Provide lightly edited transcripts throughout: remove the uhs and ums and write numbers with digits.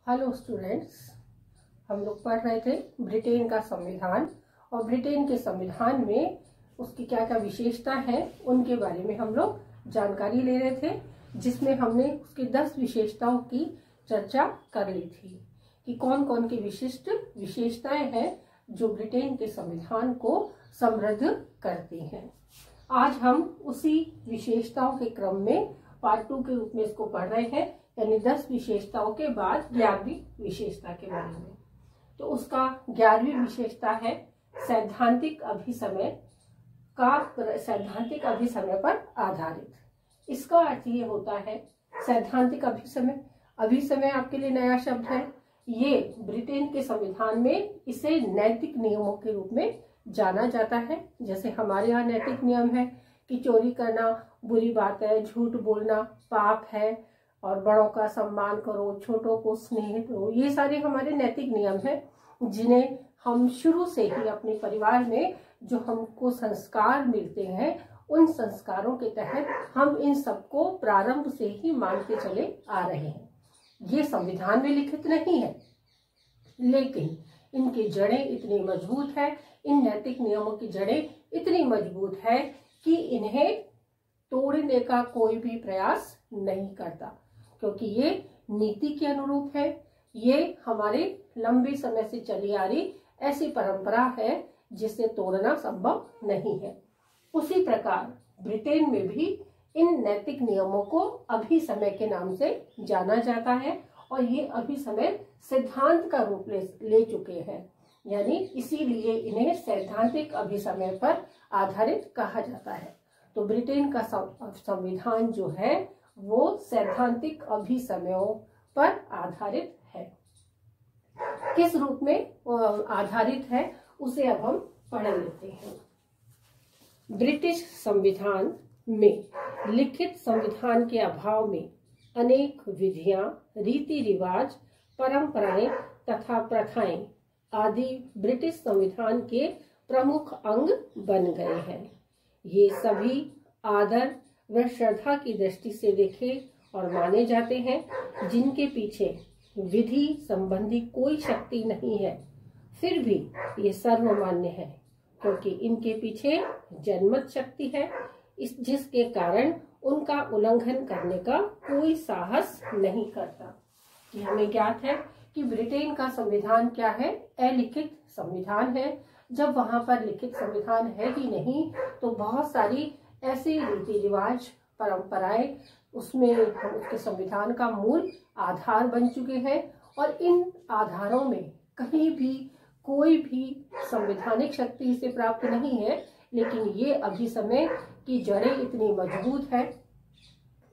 Hello students, हम लोग पढ़ रहे थे ब्रिटेन का संविधान और ब्रिटेन के संविधान में उसकी क्या क्या विशेषता है उनके बारे में हम लोग जानकारी ले रहे थे, जिसमें हमने उसकी 10 विशेषताओं की चर्चा कर ली थी कि कौन कौन की विशिष्ट विशेषताएं हैं जो ब्रिटेन के संविधान को समृद्ध करती हैं। आज हम उसी विशेषताओं के क्रम में पार्ट 2 के रूप में इसको पढ़ रहे हैं, यानी 10 विशेषताओं के बाद 11वीं विशेषता के बारे में। तो उसका 11वीं विशेषता है सैद्धांतिक अभिसमय पर आधारित। इसका अर्थ ये होता है सैद्धांतिक अभिसमय। अभिसमय आपके लिए नया शब्द है। ये ब्रिटेन के संविधान में इसे नैतिक नियमों के रूप में जाना जाता है। जैसे हमारे यहाँ नैतिक नियम है कि चोरी करना बुरी बात है, झूठ बोलना पाप है, और बड़ों का सम्मान करो, छोटों को स्नेह दो। ये सारे हमारे नैतिक नियम हैं जिन्हें हम शुरू से ही अपने परिवार में जो हमको संस्कार मिलते हैं, उन संस्कारों के तहत हम इन सबको प्रारंभ से ही मानते चले आ रहे हैं। ये संविधान में लिखित नहीं है, लेकिन इनकी जड़ें इतनी मजबूत है, इन नैतिक नियमों की जड़ें इतनी मजबूत है कि इन्हें तोड़ने का कोई भी प्रयास नहीं करता, क्योंकि ये नीति के अनुरूप है। ये हमारे लंबे समय से चली आ रही ऐसी परंपरा है जिसे तोड़ना संभव नहीं है। उसी प्रकार ब्रिटेन में भी इन नैतिक नियमों को अभिसमय के नाम से जाना जाता है, और ये अभिसमय सिद्धांत का रूप ले चुके हैं, यानी इसीलिए इन्हें सैद्धांतिक अभिसमय पर आधारित कहा जाता है। तो ब्रिटेन का संविधान जो है वो सैद्धांतिक अभिसमयों पर आधारित है। किस रूप में आधारित है उसे अब हम पढ़ लेते हैं। ब्रिटिश संविधान में लिखित संविधान के अभाव में अनेक विधियां, रीति रिवाज, परंपराएं तथा प्रथाएं आदि ब्रिटिश संविधान के प्रमुख अंग बन गए हैं। ये सभी आदर व श्रद्धा की दृष्टि से देखे और माने जाते हैं, जिनके पीछे विधि संबंधी कोई शक्ति नहीं है, फिर भी ये सर्वमान्य है, क्योंकि इनके पीछे जनमत शक्ति है, जिसके कारण उनका उल्लंघन करने का कोई साहस नहीं करता। ये हमें ज्ञात है कि ब्रिटेन का संविधान क्या है? अलिखित संविधान है। जब वहां पर लिखित संविधान है ही नहीं, तो बहुत सारी ऐसे रीति रिवाज, परंपराएं उसमें उसके संविधान का मूल आधार बन चुके हैं, और इन आधारों में कहीं भी कोई भी संवैधानिक शक्ति इसे प्राप्त नहीं है। लेकिन ये अभिसमय की जड़ें इतनी मजबूत है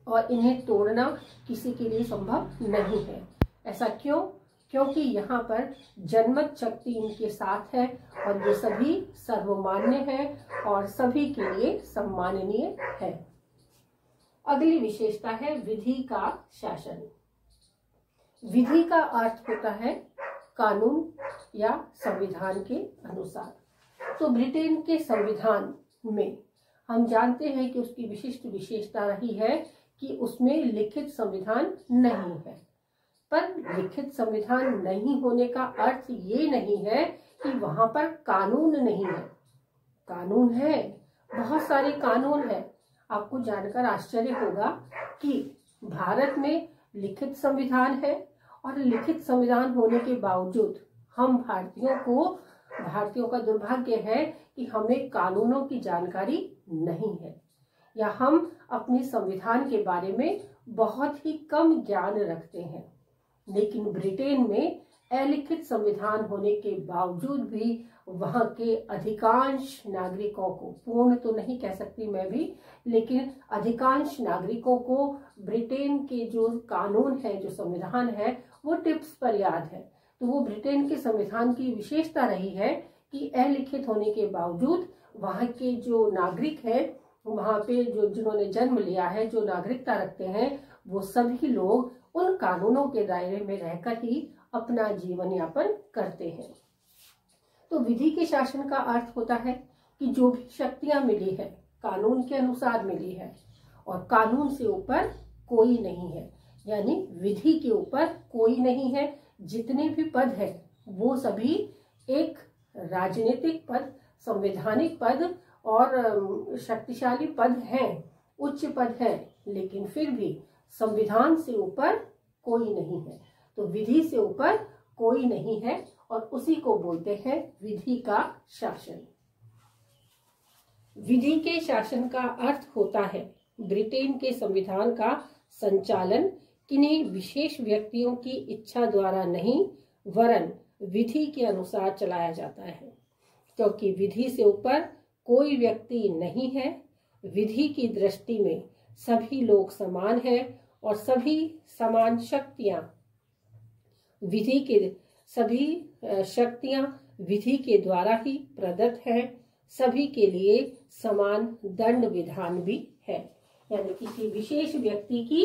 और इन्हें तोड़ना किसी के लिए संभव नहीं है। ऐसा क्यों? क्योंकि यहाँ पर जनमत शक्ति इनके साथ है, और ये सभी सर्वमान्य है और सभी के लिए सम्माननीय है। अगली विशेषता है विधि का शासन। विधि का अर्थ होता है कानून या संविधान के अनुसार। तो ब्रिटेन के संविधान में हम जानते हैं कि उसकी विशिष्ट विशेषता रही है कि उसमें लिखित संविधान नहीं है। पर लिखित संविधान नहीं होने का अर्थ ये नहीं है कि वहां पर कानून नहीं है। कानून है, बहुत सारे कानून है। आपको जानकर आश्चर्य होगा कि भारत में लिखित संविधान है, और लिखित संविधान होने के बावजूद हम भारतीयों का दुर्भाग्य है कि हमें कानूनों की जानकारी नहीं है, या हम अपने संविधान के बारे में बहुत ही कम ज्ञान रखते हैं। लेकिन ब्रिटेन में अलिखित संविधान होने के बावजूद भी वहां के अधिकांश नागरिकों को, पूर्ण तो नहीं कह सकती मैं भी, लेकिन अधिकांश नागरिकों को ब्रिटेन के जो कानून है, जो संविधान है, वो टिप्स पर याद है। तो वो ब्रिटेन के संविधान की विशेषता रही है कि अलिखित होने के बावजूद वहां के जो नागरिक है, वहां पे जिन्होंने जन्म लिया है, जो नागरिकता रखते हैं, वो सभी लोग उन कानूनों के दायरे में रहकर ही अपना जीवन यापन करते हैं। तो विधि के शासन का अर्थ होता है कि जो भी शक्तियां मिली है कानून के अनुसार मिली है, और कानून से ऊपर कोई नहीं है, यानी विधि के ऊपर कोई नहीं है, जितने भी पद हैं वो सभी एक राजनीतिक पद, संवैधानिक पद और शक्तिशाली पद हैं, उच्च पद हैं, लेकिन फिर भी संविधान से ऊपर कोई नहीं है। तो विधि से ऊपर कोई नहीं है और उसी को बोलते हैं विधि का शासन। विधि के शासन का अर्थ होता है ब्रिटेन के संविधान का संचालन किन्हीं विशेष व्यक्तियों की इच्छा द्वारा नहीं वरन विधि के अनुसार चलाया जाता है, क्योंकि विधि से ऊपर कोई व्यक्ति नहीं है। विधि की दृष्टि में सभी लोग समान हैं और सभी समान शक्तियां विधि के द्वारा ही प्रदत्त हैं। सभी के लिए समान दंड विधान भी है, यानी किसी विशेष व्यक्ति की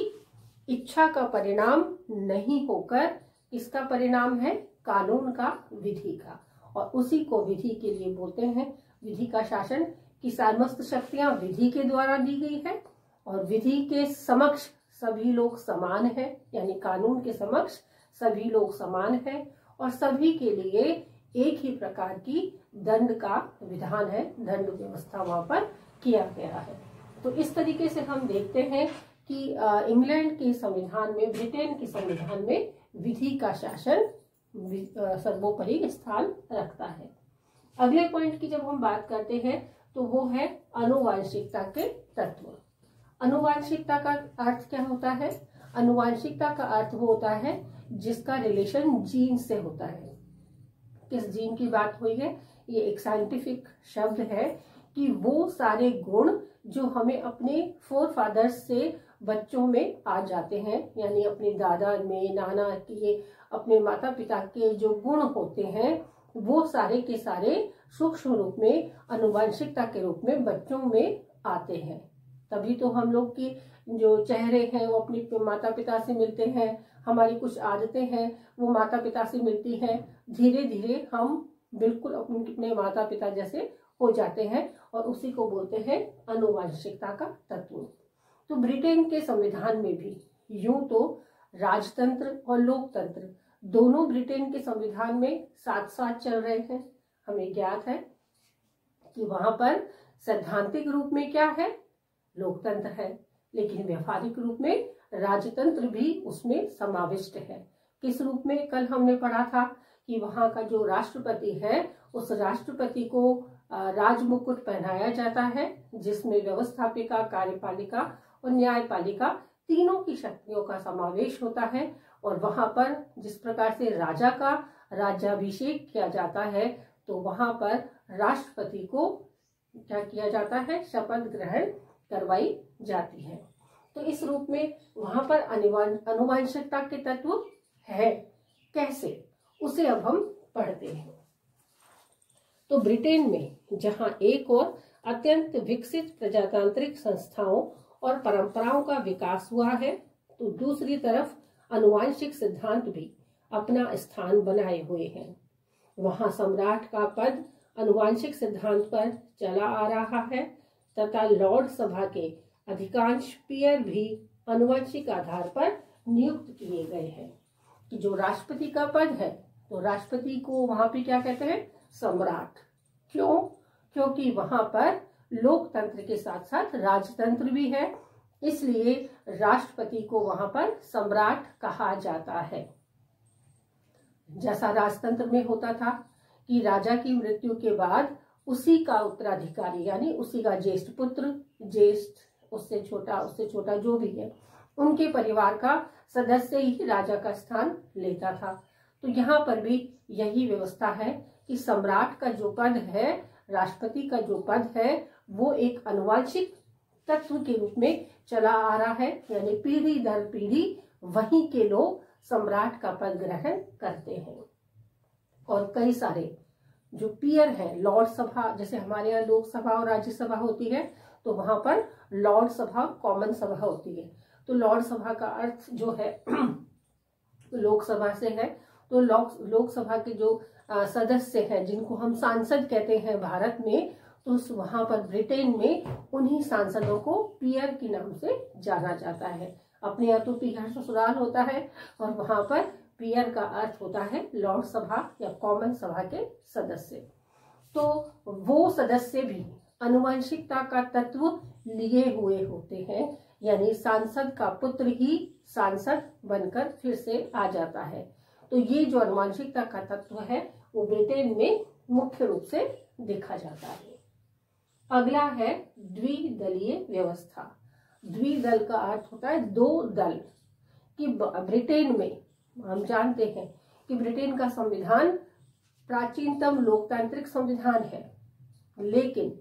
इच्छा का परिणाम नहीं होकर इसका परिणाम है कानून का, विधि का, और उसी को विधि के लिए बोलते हैं विधि का शासन। की समस्त शक्तियां विधि के द्वारा दी गई है और विधि के समक्ष सभी लोग समान हैं, यानी कानून के समक्ष सभी लोग समान हैं और सभी के लिए एक ही प्रकार की दंड का विधान है, दंड व्यवस्था वहां पर किया गया है। तो इस तरीके से हम देखते हैं कि इंग्लैंड के संविधान में, ब्रिटेन के संविधान में विधि का शासन सर्वोपरि स्थान रखता है। अगले पॉइंट की जब हम बात करते हैं तो वो है आनुवांशिकता के तत्व। आनुवांशिकता का अर्थ क्या होता है? आनुवांशिकता का अर्थ वो होता है जिसका रिलेशन जीन से होता है। किस जीन की बात हुई है? ये एक साइंटिफिक शब्द है कि वो सारे गुण जो हमें अपने फोर फादर्स से बच्चों में आ जाते हैं, यानी अपने दादा में, नाना के, अपने माता पिता के जो गुण होते हैं वो सारे के सारे सूक्ष्म रूप में आनुवांशिकता के रूप में बच्चों में आते हैं। तभी तो हम लोग की जो चेहरे हैं वो अपने माता पिता से मिलते हैं, हमारी कुछ आदतें हैं वो माता पिता से मिलती हैं। धीरे धीरे हम बिल्कुल अपने माता पिता जैसे हो जाते हैं और उसी को बोलते हैं आनुवांशिकता का तत्व। तो ब्रिटेन के संविधान में भी यूं तो राजतंत्र और लोकतंत्र दोनों ब्रिटेन के संविधान में साथ साथ चल रहे हैं। हमें ज्ञात है कि वहां पर सैद्धांतिक रूप में क्या है? लोकतंत्र है, लेकिन व्यवहारिक रूप में राजतंत्र भी उसमें समाविष्ट है। किस रूप में? कल हमने पढ़ा था कि वहां का जो राष्ट्रपति है उस राष्ट्रपति को राजमुकुट पहनाया जाता है, जिसमें व्यवस्थापिका, कार्यपालिका और न्यायपालिका तीनों की शक्तियों का समावेश होता है। और वहां पर जिस प्रकार से राजा का राज्याभिषेक किया जाता है तो वहां पर राष्ट्रपति को क्या किया जाता है? शपथ ग्रहण करवाई जाती है। तो इस रूप में वहां पर आनुवांशिकता के तत्व है। कैसे? उसे अब हम पढ़ते हैं। तो ब्रिटेन में जहां एक और अत्यंत विकसित प्रजातांत्रिक संस्थाओं और परंपराओं का विकास हुआ है, तो दूसरी तरफ आनुवांशिक सिद्धांत भी अपना स्थान बनाए हुए हैं। वहां सम्राट का पद आनुवांशिक सिद्धांत पर चला आ रहा है तथा लॉर्ड सभा के अधिकांश पीयर भी आनुवंशिक आधार पर नियुक्त किए गए हैं। कि जो राष्ट्रपति का पद है तो राष्ट्रपति को वहां पे क्या कहते हैं? सम्राट। क्यों? क्योंकि वहां पर लोकतंत्र के साथ साथ राजतंत्र भी है, इसलिए राष्ट्रपति को वहां पर सम्राट कहा जाता है। जैसा राजतंत्र में होता था कि राजा की मृत्यु के बाद उसी का उत्तराधिकारी, यानी उसी का ज्येष्ठ पुत्र, ज्येष्ठ, उससे छोटा जो भी है, उनके परिवार का सदस्य ही राजा का स्थान लेता था। तो यहाँ पर भी यही व्यवस्था है कि सम्राट का जो पद है, राष्ट्रपति का जो पद है, वो एक आनुवंशिक तत्व के रूप में चला आ रहा है, यानी पीढ़ी दर पीढ़ी वहीं के लोग सम्राट का पद ग्रहण करते हैं। और कई सारे जो पीयर है, लॉर्ड सभा, जैसे हमारे यहाँ लोकसभा और राज्यसभा होती है, तो वहां पर लॉर्ड सभा, कॉमन सभा होती है। तो लॉर्ड सभा का अर्थ जो है लोकसभा से है। तो लोकसभा के जो सदस्य हैं, जिनको हम सांसद कहते हैं भारत में, तो वहां पर ब्रिटेन में उन्हीं सांसदों को पीयर के नाम से जाना जाता है। अपने यहाँ तो पीयर ससुराल होता है और वहां पर पीयर का अर्थ होता है लॉर्ड सभा या कॉमन सभा के सदस्य। तो वो सदस्य भी आनुवंशिकता का तत्व लिए हुए होते हैं, यानी सांसद का पुत्र ही सांसद बनकर फिर से आ जाता है। तो ये जो आनुवंशिकता का तत्व है वो ब्रिटेन में मुख्य रूप से देखा जाता है। अगला है द्विदलीय व्यवस्था। द्विदल का अर्थ होता है दो दल। कि ब्रिटेन में हम जानते हैं कि ब्रिटेन का संविधान प्राचीनतम लोकतांत्रिक संविधान है, लेकिन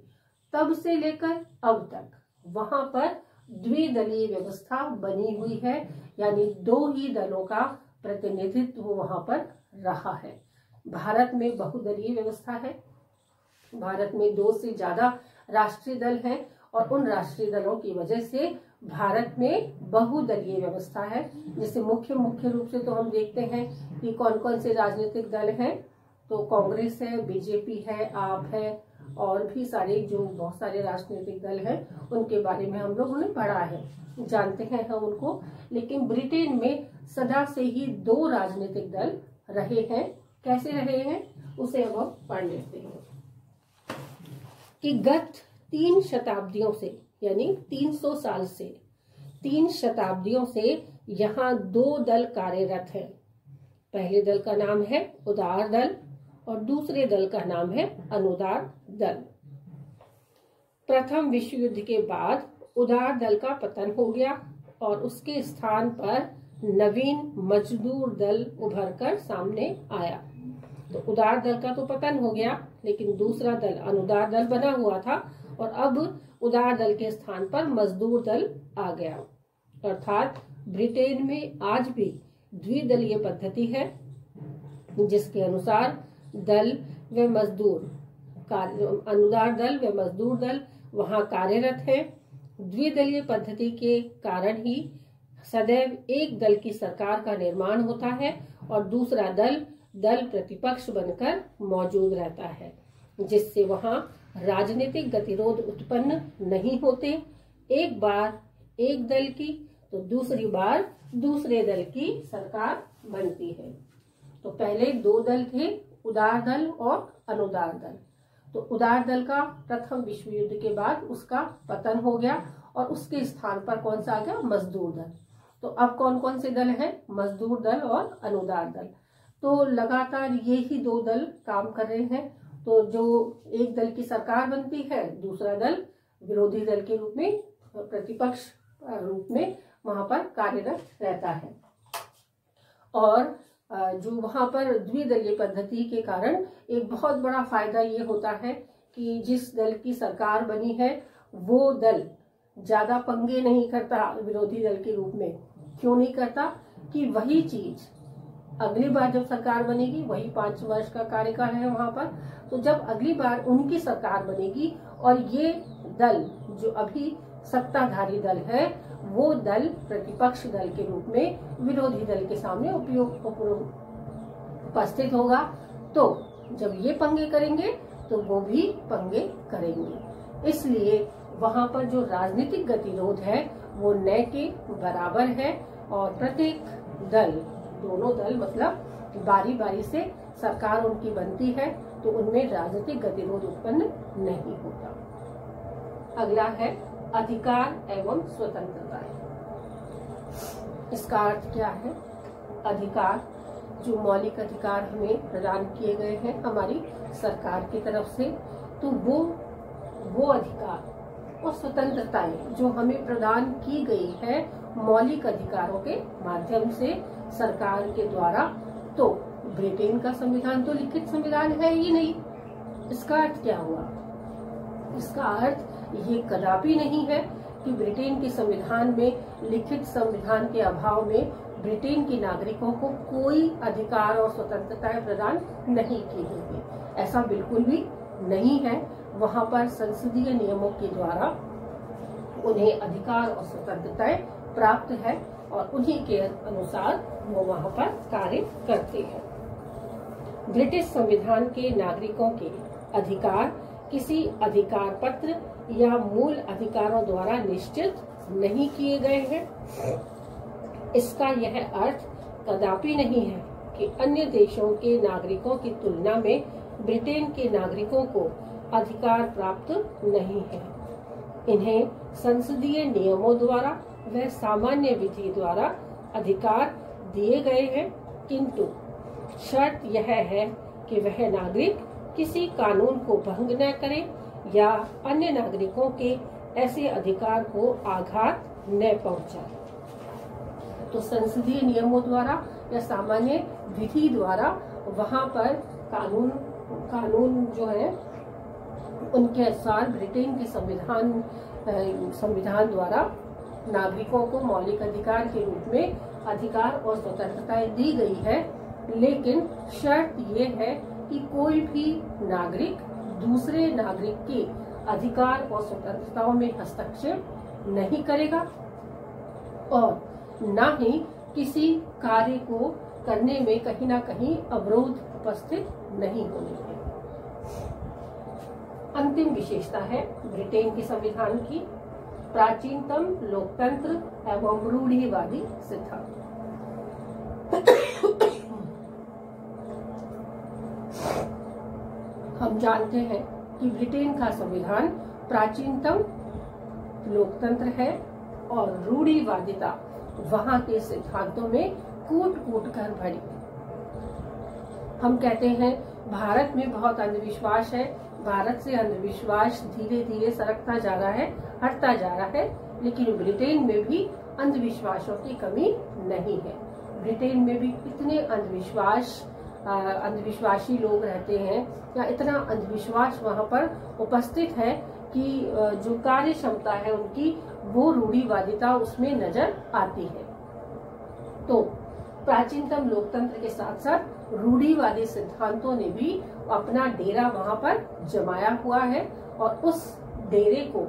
तब से लेकर अब तक वहां पर द्विदलीय व्यवस्था बनी हुई है, यानी दो ही दलों का प्रतिनिधित्व वहां पर रहा है। भारत में बहुदलीय व्यवस्था है। भारत में 2 से ज्यादा राष्ट्रीय दल हैं और उन राष्ट्रीय दलों की वजह से भारत में बहुदलीय व्यवस्था है। जिससे मुख्य रूप से तो हम देखते हैं कि कौन कौन से राजनीतिक दल हैं। तो कांग्रेस है, बीजेपी है, आप है और भी सारे जो बहुत सारे राजनीतिक दल हैं उनके बारे में हम लोगों ने पढ़ा है, जानते हैं हम उनको। लेकिन ब्रिटेन में सदा से ही 2 राजनीतिक दल रहे हैं। कैसे रहे हैं उसे हम पढ़ लेते हैं कि गत 3 शताब्दियों से, यानी 300 साल से 3 शताब्दियों से यहाँ 2 दल कार्यरत हैं। पहले दल का नाम है उदार दल और दूसरे दल का नाम है अनुदार दल। प्रथम विश्व युद्ध के बाद उदार दल का पतन हो गया और उसके स्थान पर नवीन मजदूर दल उभरकर सामने आया। तो उदार दल का तो पतन हो गया, लेकिन दूसरा दल अनुदार दल बना हुआ था और अब उदार दल के स्थान पर मजदूर दल आ गया। अर्थात ब्रिटेन में आज भी द्विदलीय पद्धति है, जिसके अनुसार दल व मजदूर, अनुदार दल व मजदूर दल वहां कार्यरत है। द्विदलीय पद्धति के कारण ही सदैव एक दल की सरकार का निर्माण होता है और दूसरा दल प्रतिपक्ष बनकर मौजूद रहता है, जिससे वहां राजनीतिक गतिरोध उत्पन्न नहीं होते। एक बार एक दल की तो दूसरी बार दूसरे दल की सरकार बनती है। तो पहले 2 दल थे, उदार दल और अनुदार दल। तो उदार दल का प्रथम विश्व युद्ध के बाद उसका पतन हो गया और उसके स्थान पर कौन सा आ गया? मजदूर दल। तो अब कौन कौन से दल हैं? मजदूर दल और अनुदार दल। तो लगातार ये ही 2 दल काम कर रहे हैं। तो जो एक दल की सरकार बनती है, दूसरा दल विरोधी दल के रूप में, प्रतिपक्ष रूप में वहां पर कार्यरत रहता है। और जो वहां पर द्विदलीय पद्धति के कारण एक बहुत बड़ा फायदा ये होता है कि जिस दल की सरकार बनी है वो दल ज्यादा पंगे नहीं करता विरोधी दल के रूप में। क्यों नहीं करता? कि वही चीज अगली बार जब सरकार बनेगी, वही 5 वर्ष का कार्यकाल है वहां पर, तो जब अगली बार उनकी सरकार बनेगी और ये दल जो अभी सत्ताधारी दल है वो दल प्रतिपक्ष दल के रूप में विरोधी दल के सामने उपस्थित होगा, तो जब ये पंगे करेंगे तो वो भी पंगे करेंगे। इसलिए वहां पर जो राजनीतिक गतिरोध है वो न के बराबर है और प्रत्येक दल, दोनों दल मतलब बारी बारी से सरकार उनकी बनती है, तो उनमें राजनीतिक गतिरोध उत्पन्न नहीं होता। अगला है अधिकार एवं स्वतंत्रता। इसका अर्थ क्या है? अधिकार, जो मौलिक अधिकार हमें प्रदान किए गए हैं हमारी सरकार की तरफ से, तो वो अधिकार और स्वतंत्रताएं जो हमें प्रदान की गई है मौलिक अधिकारों के माध्यम से सरकार के द्वारा। तो ब्रिटेन का संविधान तो लिखित संविधान है ही नहीं। इसका अर्थ क्या हुआ? इसका अर्थ ये कदापि नहीं है कि ब्रिटेन के संविधान में लिखित संविधान के अभाव में ब्रिटेन के नागरिकों को कोई अधिकार और स्वतंत्रताएं प्रदान नहीं की गई है। ऐसा बिल्कुल भी नहीं है। वहां पर संसदीय नियमों के द्वारा उन्हें अधिकार और स्वतंत्रताएं प्राप्त है और उन्हीं के अनुसार वो वहां पर कार्य करते हैं। ब्रिटिश संविधान के नागरिकों के अधिकार किसी अधिकार पत्र या मूल अधिकारों द्वारा निश्चित नहीं किए गए हैं। इसका यह अर्थ कदापि नहीं है कि अन्य देशों के नागरिकों की तुलना में ब्रिटेन के नागरिकों को अधिकार प्राप्त नहीं है। इन्हें संसदीय नियमों द्वारा व सामान्य विधि द्वारा अधिकार दिए गए हैं, किंतु शर्त यह है कि वह नागरिक किसी कानून को भंग न करे या अन्य नागरिकों के ऐसे अधिकार को आघात न पहुंचाए। तो संसदीय नियमों द्वारा या सामान्य विधि द्वारा वहां पर कानून जो है उनके अनुसार ब्रिटेन के संविधान द्वारा नागरिकों को मौलिक अधिकार के रूप में अधिकार और स्वतंत्रताएं दी गई है, लेकिन शर्त ये है कि कोई भी नागरिक दूसरे नागरिक के अधिकार और स्वतंत्रताओं में हस्तक्षेप नहीं करेगा और न ही किसी कार्य को करने में कहीं ना कहीं अवरोध उपस्थित नहीं होने देगा। अंतिम विशेषता है ब्रिटेन के संविधान की प्राचीनतम लोकतंत्र एवं रूढ़िवादी सिद्धांत। हम जानते हैं कि ब्रिटेन का संविधान प्राचीनतम लोकतंत्र है और रूढ़िवादिता वहां के सिद्धांतों में कूट कूट कर भरी। हम कहते हैं भारत में बहुत अंधविश्वास है, भारत से अंधविश्वास धीरे धीरे सरकता जा रहा है, हटता जा रहा है, लेकिन ब्रिटेन में भी अंधविश्वासों की कमी नहीं है। ब्रिटेन में भी इतने अंधविश्वासी लोग रहते हैं या इतना अंधविश्वास वहां पर उपस्थित है कि जो कार्य क्षमता है उनकी वो रूढ़िवादिता उसमें नजर आती है। तो प्राचीनतम लोकतंत्र के साथ साथ रूढ़िवादी सिद्धांतों ने भी अपना डेरा वहां पर जमाया हुआ है और उस डेरे को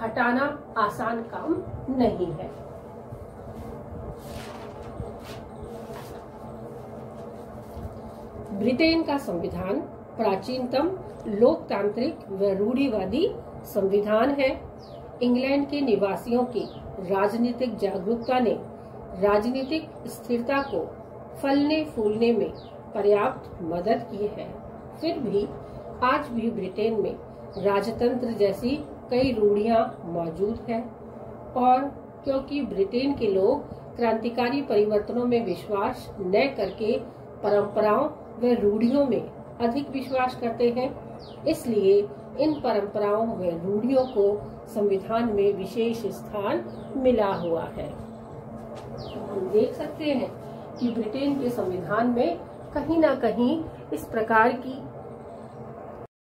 हटाना आसान काम नहीं है। ब्रिटेन का संविधान प्राचीनतम लोकतांत्रिक व रूढ़िवादी संविधान है। इंग्लैंड के निवासियों की राजनीतिक जागरूकता ने राजनीतिक स्थिरता को फलने फूलने में पर्याप्त मदद की है। फिर भी आज भी ब्रिटेन में राजतंत्र जैसी कई रूढ़ियां मौजूद हैं और क्योंकि ब्रिटेन के लोग क्रांतिकारी परिवर्तनों में विश्वास न करके परंपराओं व रूढ़ियों में अधिक विश्वास करते हैं, इसलिए इन परंपराओं व रूढ़ियों को संविधान में विशेष स्थान मिला हुआ है। हम देख सकते हैं कि ब्रिटेन के संविधान में कहीं ना कहीं इस प्रकार की